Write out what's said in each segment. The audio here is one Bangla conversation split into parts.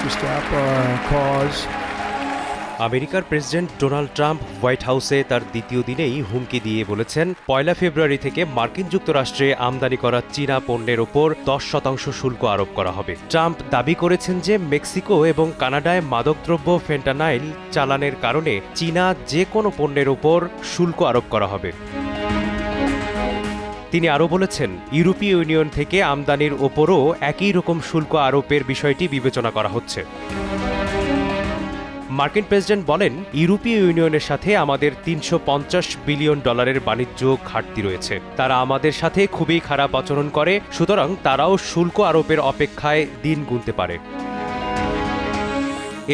to stop our cause. আমেরিকার প্রেসিডেন্ট ডোনাল্ড ট্রাম্প হোয়াইট হাউসে তার দ্বিতীয় দিনেই হুমকি দিয়ে বলেছেন ১ ফেব্রুয়ারি থেকে মার্কিন যুক্তরাষ্ট্রে আমদানি করা চীনা পণ্যের ওপর ১০% শুল্ক আরোপ করা হবে। ট্রাম্প দাবি করেছেন যে মেক্সিকো এবং কানাডায় মাদকদ্রব্য ফেন্টানাইল চালানের কারণে চীনা যে কোনো পণ্যের ওপর শুল্ক আরোপ করা হবে। তিনি আরও বলেছেন, ইউরোপীয় ইউনিয়ন থেকে আমদানির ওপরও একই রকম শুল্ক আরোপের বিষয়টি বিবেচনা করা হচ্ছে। মার্কিন প্রেসিডেন্ট বলেন, ইউরোপীয় ইউনিয়নের সাথে আমাদের $৩৫০ বিলিয়ন বাণিজ্য ঘাটতি রয়েছে। তারা আমাদের সাথে খুবই খারাপ আচরণ করে, সুতরাং তারাও শুল্ক আরোপের অপেক্ষায় দিন গুনতে পারে।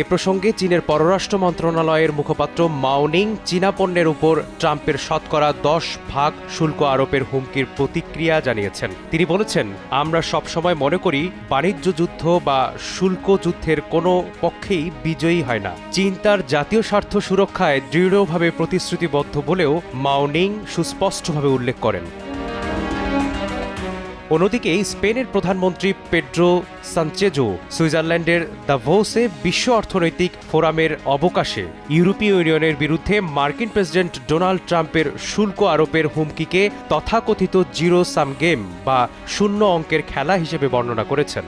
এ প্রসঙ্গে চীনের পররাষ্ট্র মন্ত্রণালয়ের মুখপাত্র মাও নিং চীনা পণ্যের উপর ট্রাম্পের শতকরা 10% শুল্ক আরোপের হুমকির প্রতিক্রিয়া জানিয়েছেন। তিনি বলেছেন, আমরা সবসময় মনে করি বাণিজ্য যুদ্ধ বা শুল্ক যুদ্ধের কোনো পক্ষেই বিজয়ী হয় না। চীন তার জাতীয় স্বার্থ সুরক্ষায় দৃঢ়ভাবে প্রতিশ্রুতিবদ্ধ বলেও মাও নিং সুস্পষ্টভাবে উল্লেখ করেন। অন্যদিকে স্পেনের প্রধানমন্ত্রী পেড্রো সানচেজও সুইজারল্যান্ডের দাভোসে বিশ্ব অর্থনৈতিক ফোরামের অবকাশে ইউরোপীয় ইউনিয়নের বিরুদ্ধে মার্কিন প্রেসিডেন্ট ডোনাল্ড ট্রাম্পের শুল্ক আরোপের হুমকিকে তথাকথিত জিরো সাম গেম বা শূন্য অঙ্কের খেলা হিসেবে বর্ণনা করেছেন।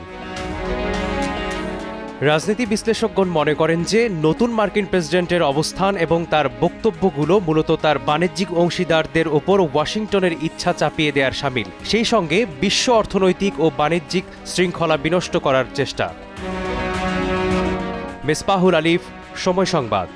রাজনীতি বিশ্লেষকগণ মনে করেন যে নতুন মার্কিন প্রেসিডেন্টের অবস্থান এবং তার বক্তব্যগুলো মূলত তার বাণিজ্যিক অংশীদারদের ওপর ওয়াশিংটনের ইচ্ছা চাপিয়ে দেওয়ার শামিল, সেই সঙ্গে বিশ্ব অর্থনৈতিক ও বাণিজ্যিক শৃঙ্খলা বিনষ্ট করার চেষ্টা। মেসবাহুল আলিফ, সময় সংবাদ।